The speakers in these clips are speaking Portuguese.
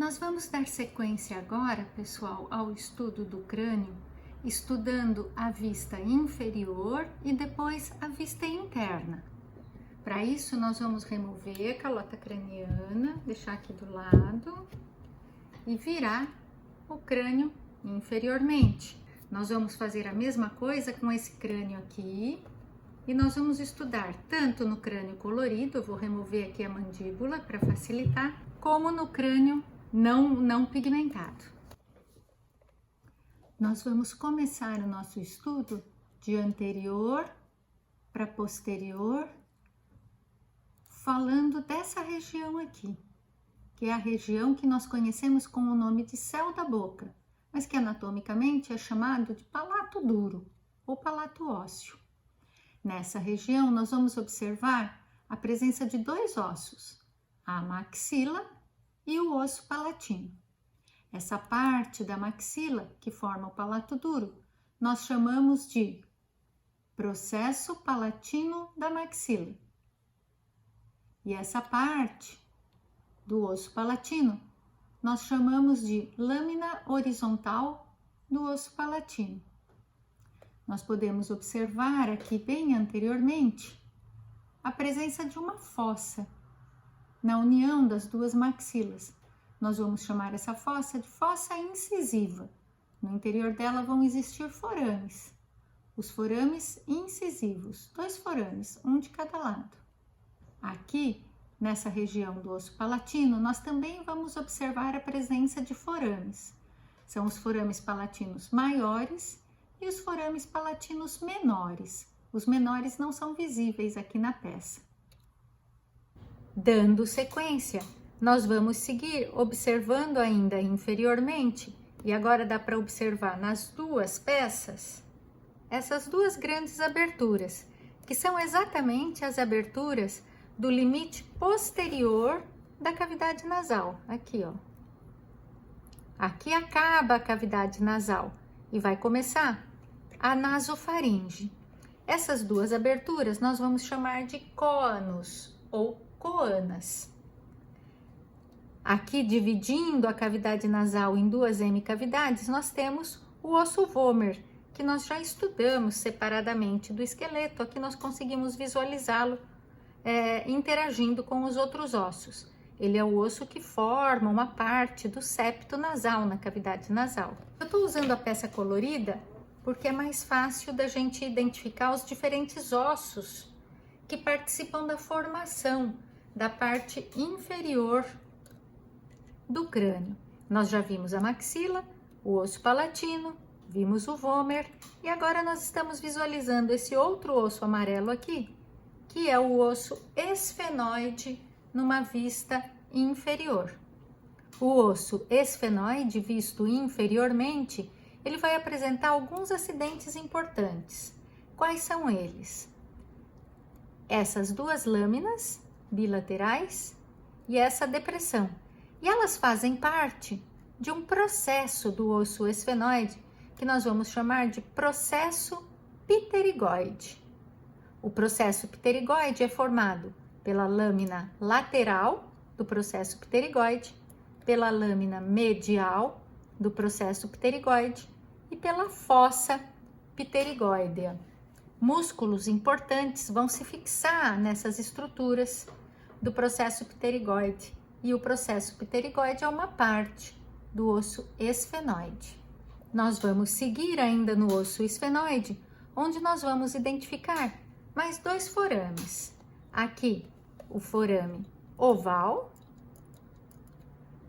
Nós vamos dar sequência agora, pessoal, ao estudo do crânio, estudando a vista inferior e depois a vista interna. Para isso, nós vamos remover a calota craniana, deixar aqui do lado e virar o crânio inferiormente. Nós vamos fazer a mesma coisa com esse crânio aqui e nós vamos estudar tanto no crânio colorido, eu vou remover aqui a mandíbula para facilitar, como no crânio não pigmentado. Nós vamos começar o nosso estudo de anterior para posterior, falando dessa região aqui, que é a região que nós conhecemos com o nome de céu da boca, mas que anatomicamente é chamado de palato duro ou palato ósseo. Nessa região, nós vamos observar a presença de dois ossos, a maxila e o osso palatino. Essa parte da maxila, que forma o palato duro, nós chamamos de processo palatino da maxila. E essa parte do osso palatino, nós chamamos de lâmina horizontal do osso palatino. Nós podemos observar aqui bem anteriormente a presença de uma fossa na união das duas maxilas. Nós vamos chamar essa fossa de fossa incisiva. No interior dela vão existir forames, os forames incisivos, dois forames, um de cada lado. Aqui, nessa região do osso palatino, nós também vamos observar a presença de forames. São os forames palatinos maiores e os forames palatinos menores. Os menores não são visíveis aqui na peça. Dando sequência, nós vamos seguir observando ainda inferiormente, e agora dá para observar nas duas peças, essas duas grandes aberturas, que são exatamente as aberturas do limite posterior da cavidade nasal. Aqui, ó. Aqui acaba a cavidade nasal e vai começar a nasofaringe. Essas duas aberturas nós vamos chamar de côanos ou coanas. Aqui, dividindo a cavidade nasal em duas hemicavidades, nós temos o osso vomer, que nós já estudamos separadamente do esqueleto. Aqui nós conseguimos visualizá-lo interagindo com os outros ossos. Ele é o osso que forma uma parte do septo nasal, na cavidade nasal. Eu estou usando a peça colorida porque é mais fácil da gente identificar os diferentes ossos que participam da formação da parte inferior do crânio. Nós já vimos a maxila, o osso palatino, vimos o vomer e agora nós estamos visualizando esse outro osso amarelo aqui, que é o osso esfenoide numa vista inferior. O osso esfenoide, visto inferiormente, ele vai apresentar alguns acidentes importantes. Quais são eles? Essas duas lâminas bilaterais e essa depressão. E elas fazem parte de um processo do osso esfenoide que nós vamos chamar de processo pterigoide. O processo pterigoide é formado pela lâmina lateral do processo pterigoide, pela lâmina medial do processo pterigoide e pela fossa pterigoidea. Músculos importantes vão se fixar nessas estruturas do processo pterigoide e o processo pterigoide é uma parte do osso esfenoide. Nós vamos seguir ainda no osso esfenoide, onde nós vamos identificar mais dois forames. Aqui, o forame oval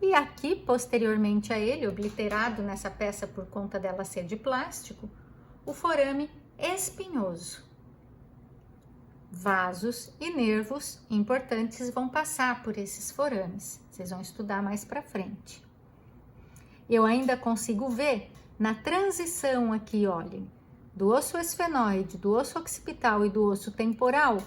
e aqui, posteriormente a ele, obliterado nessa peça por conta dela ser de plástico, o forame espinhoso. Vasos e nervos importantes vão passar por esses forames. Vocês vão estudar mais para frente. Eu ainda consigo ver na transição aqui, olhem, do osso esfenoide, do osso occipital e do osso temporal,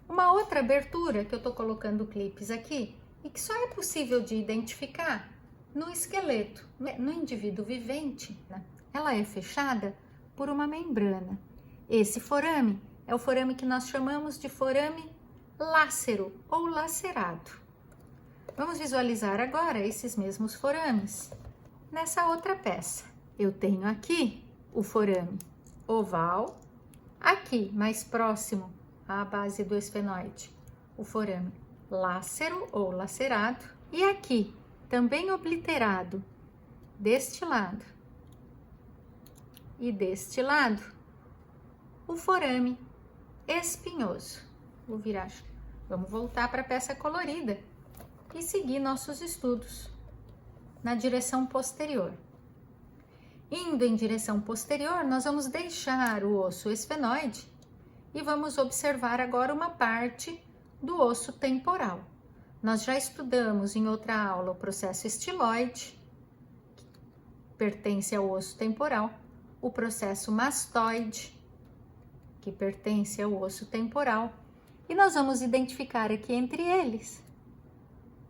uma outra abertura que eu tô colocando clipes aqui e que só é possível de identificar no esqueleto, no indivíduo vivente, né? Ela é fechada por uma membrana. Esse forame é o forame que nós chamamos de forame lácero ou lacerado. Vamos visualizar agora esses mesmos forames nessa outra peça. Eu tenho aqui o forame oval, aqui mais próximo à base do esfenoide, o forame lácero ou lacerado, e aqui também obliterado deste lado e deste lado, o forame espinhoso. Vou virar, vamos voltar para a peça colorida e seguir nossos estudos na direção posterior. Indo em direção posterior, nós vamos deixar o osso esfenoide e vamos observar agora uma parte do osso temporal. Nós já estudamos em outra aula o processo estiloide, que pertence ao osso temporal, o processo mastoide, que pertence ao osso temporal, e nós vamos identificar aqui entre eles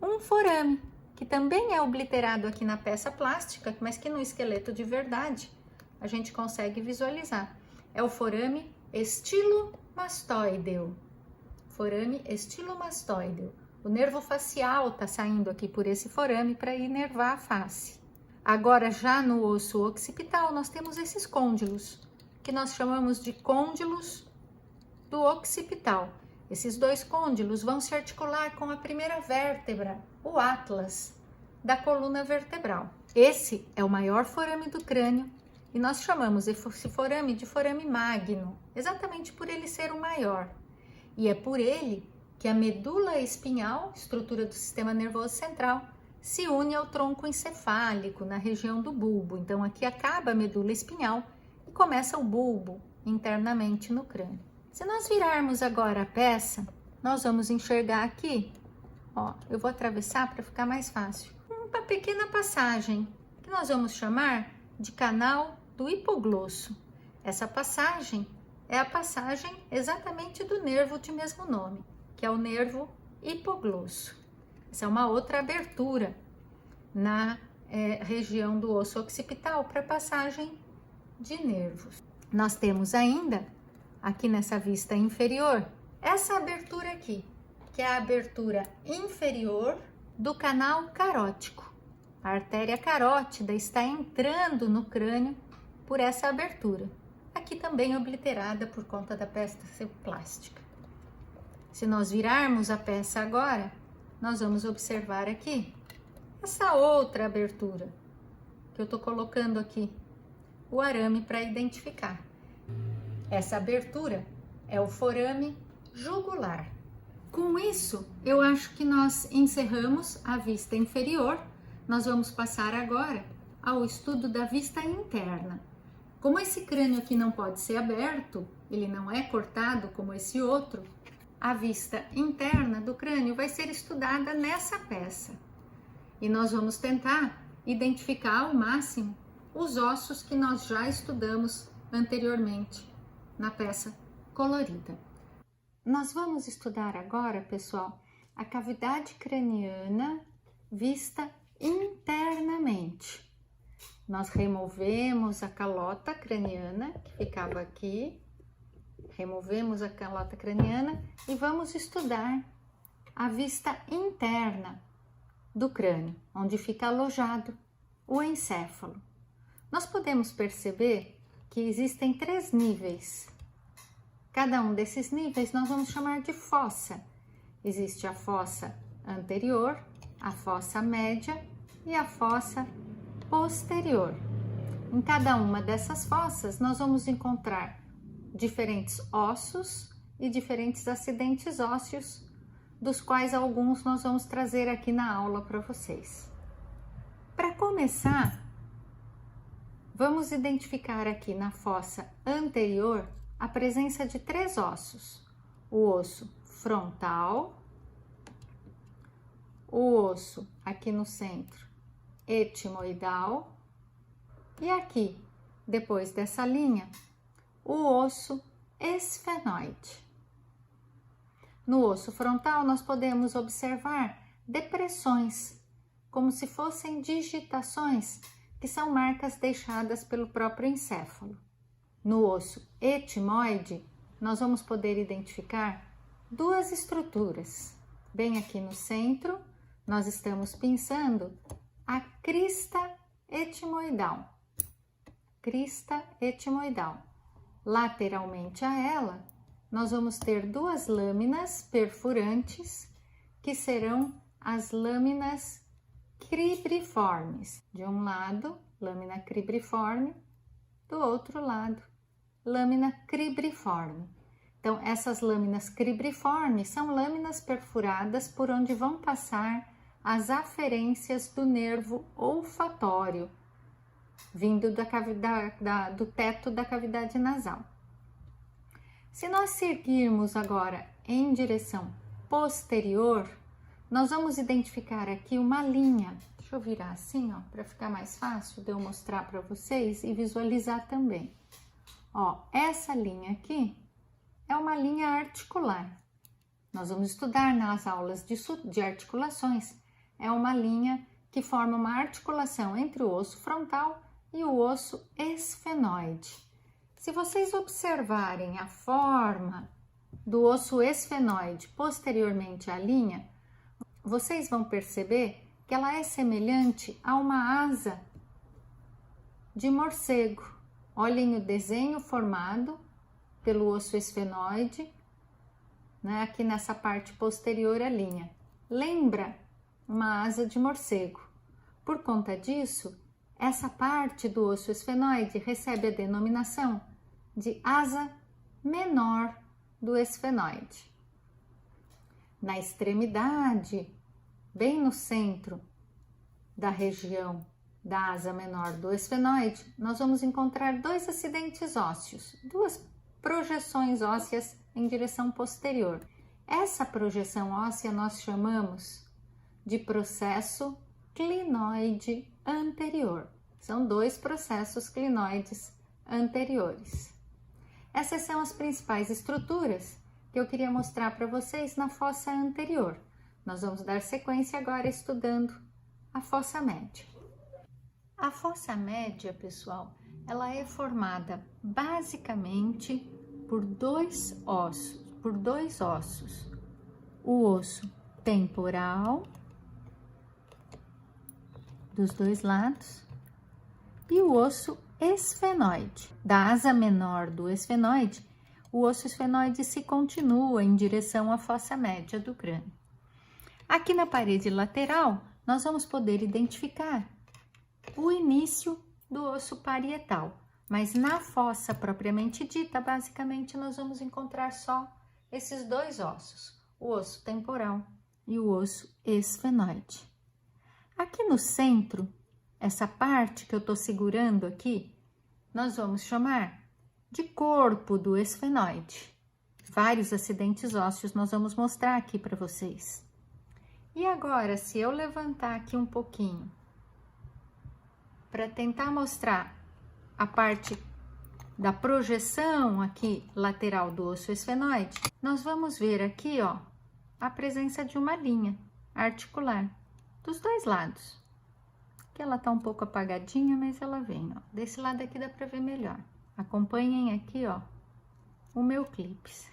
um forame, que também é obliterado aqui na peça plástica, mas que no esqueleto de verdade a gente consegue visualizar. É o forame estilomastoideo. Forame estilomastoideo. O nervo facial está saindo aqui por esse forame para inervar a face. Agora, já no osso occipital, nós temos esses côndilos, que nós chamamos de côndilos do occipital. Esses dois côndilos vão se articular com a primeira vértebra, o atlas da coluna vertebral. Esse é o maior forame do crânio e nós chamamos esse forame de forame magno, exatamente por ele ser o maior. E é por ele que a medula espinhal, estrutura do sistema nervoso central, se une ao tronco encefálico na região do bulbo. Então aqui acaba a medula espinhal e começa o bulbo internamente no crânio. Se nós virarmos agora a peça, nós vamos enxergar aqui, ó, eu vou atravessar para ficar mais fácil, uma pequena passagem que nós vamos chamar de canal do hipoglosso. Essa passagem é a passagem exatamente do nervo de mesmo nome, que é o nervo hipoglosso. Essa é uma outra abertura na região do osso occipital para passagem de nervos. Nós temos ainda aqui nessa vista inferior, essa abertura aqui, que é a abertura inferior do canal carótico. A artéria carótida está entrando no crânio por essa abertura, aqui também obliterada por conta da peça plástica. Se nós virarmos a peça agora, nós vamos observar aqui essa outra abertura, que eu estou colocando aqui o arame para identificar. Essa abertura é o forame jugular. Com isso, eu acho que nós encerramos a vista inferior. Nós vamos passar agora ao estudo da vista interna. Como esse crânio aqui não pode ser aberto, ele não é cortado como esse outro, a vista interna do crânio vai ser estudada nessa peça. E nós vamos tentar identificar ao máximo os ossos que nós já estudamos anteriormente na peça colorida. Nós vamos estudar agora, pessoal, a cavidade craniana vista internamente. Nós removemos a calota craniana, que ficava aqui, removemos a calota craniana e vamos estudar a vista interna do crânio, onde fica alojado o encéfalo. Nós podemos perceber que existem 3 níveis. Cada um desses níveis nós vamos chamar de fossa. Existe a fossa anterior, a fossa média e a fossa posterior. Em cada uma dessas fossas nós vamos encontrar diferentes ossos e diferentes acidentes ósseos, dos quais alguns nós vamos trazer aqui na aula para vocês. Para começar, vamos identificar aqui na fossa anterior a presença de 3 ossos: o osso frontal, o osso aqui no centro etimoidal e aqui, depois dessa linha, o osso esfenoide. No osso frontal nós podemos observar depressões, como se fossem digitações, que são marcas deixadas pelo próprio encéfalo. No osso etimoide, nós vamos poder identificar 2 estruturas. Bem aqui no centro, nós estamos pensando a crista etimoidal. Crista etimoidal. Lateralmente a ela, nós vamos ter duas lâminas perfurantes, que serão as lâminas cribriformes. De um lado, lâmina cribriforme, do outro lado, lâmina cribriforme. Então, essas lâminas cribriformes são lâminas perfuradas por onde vão passar as aferências do nervo olfatório, vindo do teto da cavidade nasal. Se nós seguirmos agora em direção posterior, nós vamos identificar aqui uma linha. Deixa eu virar assim, ó, para ficar mais fácil de eu mostrar para vocês e visualizar também. Ó, essa linha aqui é uma linha articular. Nós vamos estudar nas aulas de articulações. É uma linha que forma uma articulação entre o osso frontal e o osso esfenoide. Se vocês observarem a forma do osso esfenoide posteriormente à linha, vocês vão perceber que ela é semelhante a uma asa de morcego. Olhem o desenho formado pelo osso esfenoide, né, aqui nessa parte posterior à linha. Lembra uma asa de morcego. Por conta disso, essa parte do osso esfenoide recebe a denominação de asa menor do esfenoide. Na extremidade, bem no centro da região da asa menor do esfenoide, nós vamos encontrar dois acidentes ósseos, duas projeções ósseas em direção posterior. Essa projeção óssea nós chamamos de processo clinoide anterior. São dois processos clinoides anteriores. Essas são as principais estruturas que eu queria mostrar para vocês na fossa anterior. Nós vamos dar sequência agora estudando a fossa média. A fossa média, pessoal, ela é formada basicamente por dois ossos. O osso temporal dos dois lados e o osso esfenoide. Da asa menor do esfenoide, o osso esfenoide se continua em direção à fossa média do crânio. Aqui na parede lateral, nós vamos poder identificar o início do osso parietal, mas na fossa propriamente dita, basicamente nós vamos encontrar só esses dois ossos, o osso temporal e o osso esfenoide. Aqui no centro, essa parte que eu estou segurando aqui, nós vamos chamar de corpo do esfenoide. Vários acidentes ósseos nós vamos mostrar aqui para vocês. E agora, se eu levantar aqui um pouquinho, para tentar mostrar a parte da projeção aqui lateral do osso esfenoide, nós vamos ver aqui, ó, a presença de uma linha articular dos dois lados. Aqui ela tá um pouco apagadinha, mas ela vem, ó. Desse lado aqui dá para ver melhor. Acompanhem aqui, ó, o meu clips.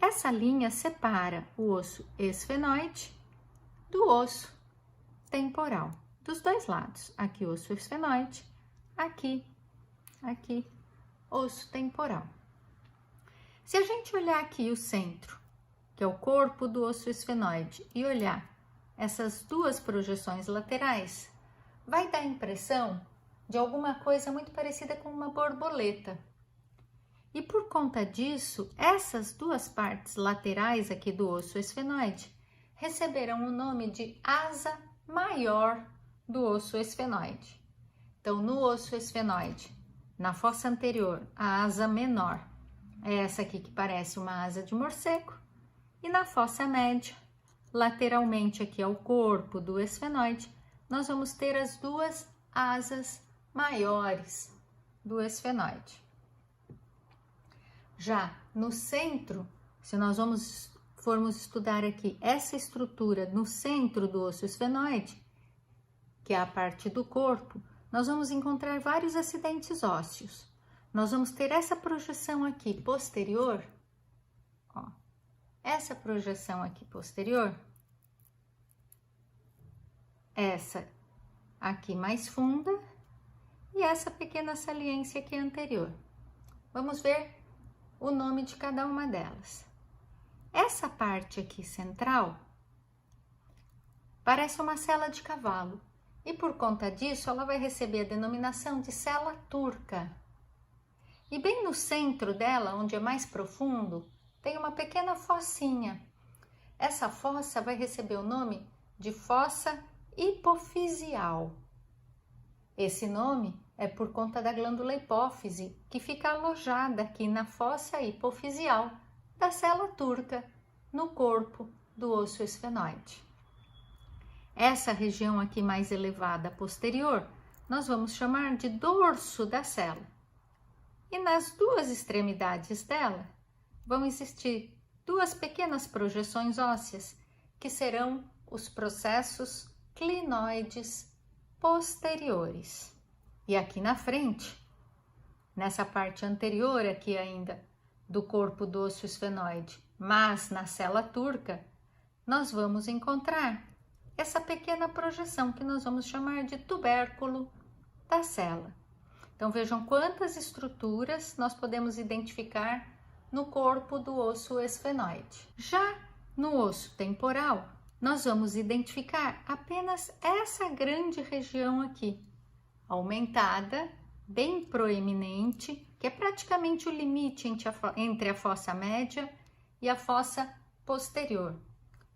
Essa linha separa o osso esfenoide do osso temporal, dos dois lados. Aqui osso esfenoide, aqui osso temporal. Se a gente olhar aqui o centro, que é o corpo do osso esfenoide, e olhar essas duas projeções laterais, vai dar a impressão de alguma coisa muito parecida com uma borboleta. E por conta disso, essas duas partes laterais aqui do osso esfenoide receberão o nome de asa maior do osso esfenoide. Então, no osso esfenoide, na fossa anterior, a asa menor é essa aqui que parece uma asa de morcego, e na fossa média, lateralmente aqui ao corpo do esfenoide, nós vamos ter as duas asas maiores do esfenoide. Já no centro, se nós formos estudar aqui essa estrutura no centro do osso esfenoide, que é a parte do corpo, nós vamos encontrar vários acidentes ósseos. Nós vamos ter essa projeção aqui posterior, ó, essa projeção aqui posterior, essa aqui mais funda e essa pequena saliência aqui anterior. Vamos ver o nome de cada uma delas. Essa parte aqui central parece uma sela de cavalo e por conta disso ela vai receber a denominação de sela turca. E bem no centro dela, onde é mais profundo, tem uma pequena fossinha. Essa fossa vai receber o nome de fossa hipofisial. Esse nome é por conta da glândula hipófise, que fica alojada aqui na fossa hipofisial da cela turca, no corpo do osso esfenoide. Essa região aqui mais elevada posterior, nós vamos chamar de dorso da cela. E nas duas extremidades dela, vão existir duas pequenas projeções ósseas, que serão os processos clinoides posteriores. E aqui na frente, nessa parte anterior aqui ainda do corpo do osso esfenoide, mas na cela turca, nós vamos encontrar essa pequena projeção que nós vamos chamar de tubérculo da cela. Então vejam quantas estruturas nós podemos identificar no corpo do osso esfenoide. Já no osso temporal, nós vamos identificar apenas essa grande região aqui, aumentada, bem proeminente, que é praticamente o limite entre a fossa média e a fossa posterior.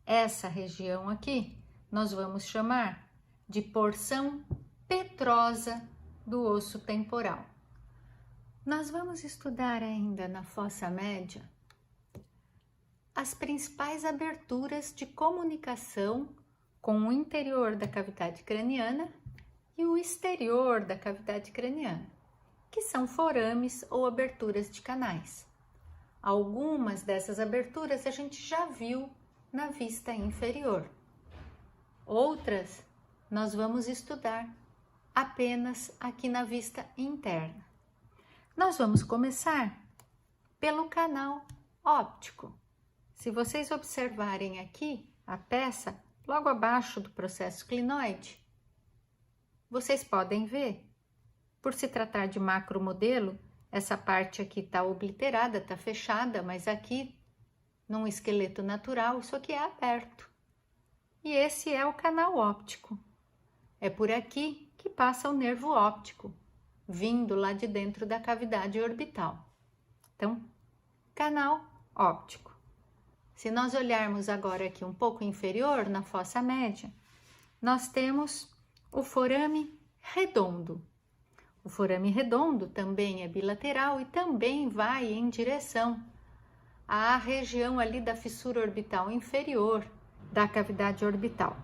Essa região aqui nós vamos chamar de porção petrosa do osso temporal. Nós vamos estudar ainda na fossa média as principais aberturas de comunicação com o interior da cavidade craniana e o exterior da cavidade craniana, que são forames ou aberturas de canais. Algumas dessas aberturas a gente já viu na vista inferior. Outras nós vamos estudar apenas aqui na vista interna. Nós vamos começar pelo canal óptico. Se vocês observarem aqui a peça, logo abaixo do processo clinoide, vocês podem ver, por se tratar de macromodelo, essa parte aqui está obliterada, está fechada, mas aqui, num esqueleto natural, isso aqui é aberto. E esse é o canal óptico. É por aqui que passa o nervo óptico, vindo lá de dentro da cavidade orbital. Então, canal óptico. Se nós olharmos agora aqui um pouco inferior, na fossa média, nós temos o forame redondo. O forame redondo também é bilateral e também vai em direção à região ali da fissura orbital inferior da cavidade orbital.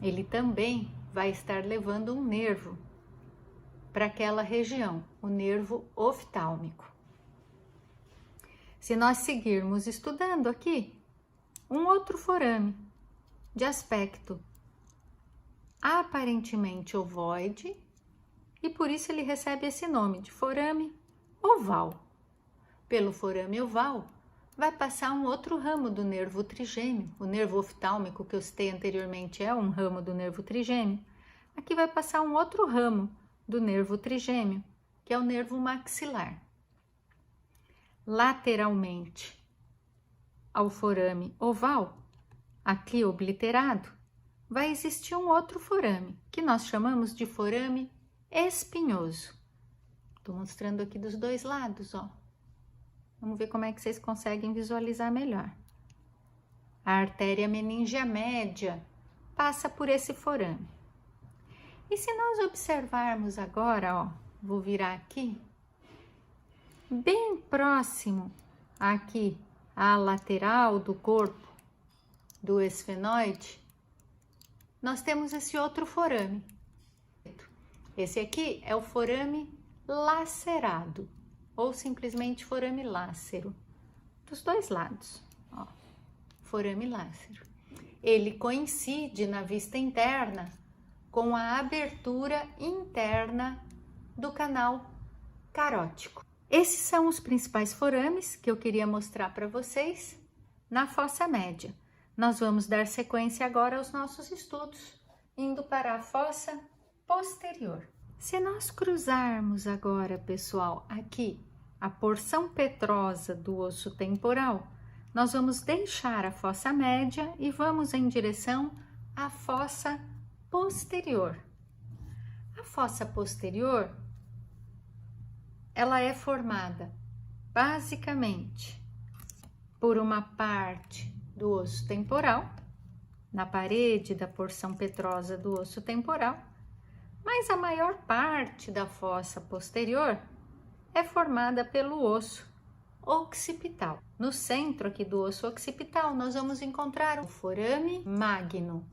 Ele também vai estar levando um nervo para aquela região, o nervo oftálmico. Se nós seguirmos estudando aqui, um outro forame de aspecto aparentemente ovoide, e por isso ele recebe esse nome de forame oval. Pelo forame oval, vai passar um outro ramo do nervo trigêmeo. O nervo oftálmico que eu citei anteriormente é um ramo do nervo trigêmeo. Aqui vai passar um outro ramo do nervo trigêmeo, que é o nervo maxilar. Lateralmente ao forame oval, aqui obliterado, vai existir um outro forame, que nós chamamos de forame espinhoso. Estou mostrando aqui dos dois lados, ó. Vamos ver como é que vocês conseguem visualizar melhor. A artéria meningea média passa por esse forame. E se nós observarmos agora, ó, vou virar aqui, bem próximo aqui à lateral do corpo do esfenoide, nós temos esse outro forame. Esse aqui é o forame lacerado, ou simplesmente forame lácero, dos dois lados, ó, forame lácero. Ele coincide na vista interna com a abertura interna do canal carótico. Esses são os principais forames que eu queria mostrar para vocês na fossa média. Nós vamos dar sequência agora aos nossos estudos indo para a fossa posterior. Se nós cruzarmos agora, pessoal, aqui a porção petrosa do osso temporal, nós vamos deixar a fossa média e vamos em direção à fossa posterior. A fossa posterior, ela é formada basicamente por uma parte do osso temporal, na parede da porção petrosa do osso temporal, mas a maior parte da fossa posterior é formada pelo osso occipital. No centro aqui do osso occipital, nós vamos encontrar o forame magno.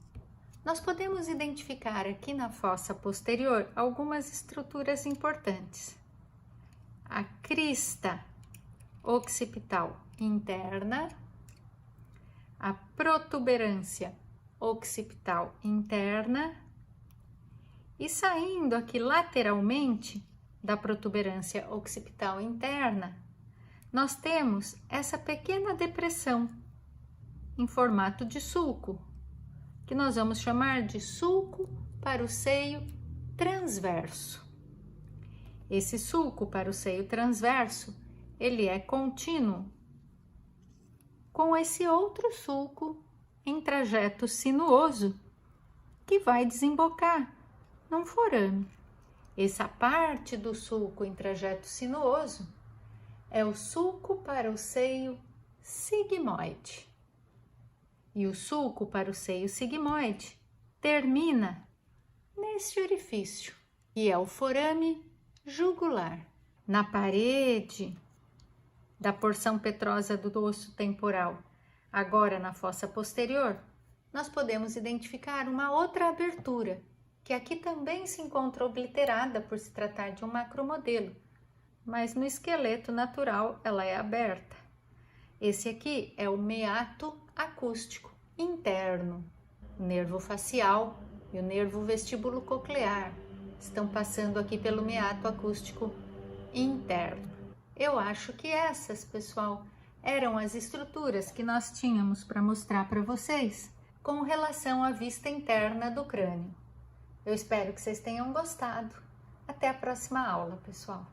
Nós podemos identificar aqui na fossa posterior algumas estruturas importantes. A crista occipital interna, a protuberância occipital interna e saindo aqui lateralmente da protuberância occipital interna, nós temos essa pequena depressão em formato de sulco, que nós vamos chamar de sulco para o seio transverso. Esse sulco para o seio transverso, ele é contínuo com esse outro sulco em trajeto sinuoso que vai desembocar num forame. Essa parte do sulco em trajeto sinuoso é o sulco para o seio sigmoide. E o sulco para o seio sigmoide termina nesse orifício, que é o forame jugular. Na parede da porção petrosa do osso temporal, agora na fossa posterior, nós podemos identificar uma outra abertura, que aqui também se encontra obliterada por se tratar de um macromodelo, mas no esqueleto natural ela é aberta. Esse aqui é o meato acústico interno. O nervo facial e o nervo vestibulo-coclear estão passando aqui pelo meato acústico interno. Eu acho que essas, pessoal, eram as estruturas que nós tínhamos para mostrar para vocês com relação à vista interna do crânio. Eu espero que vocês tenham gostado. Até a próxima aula, pessoal.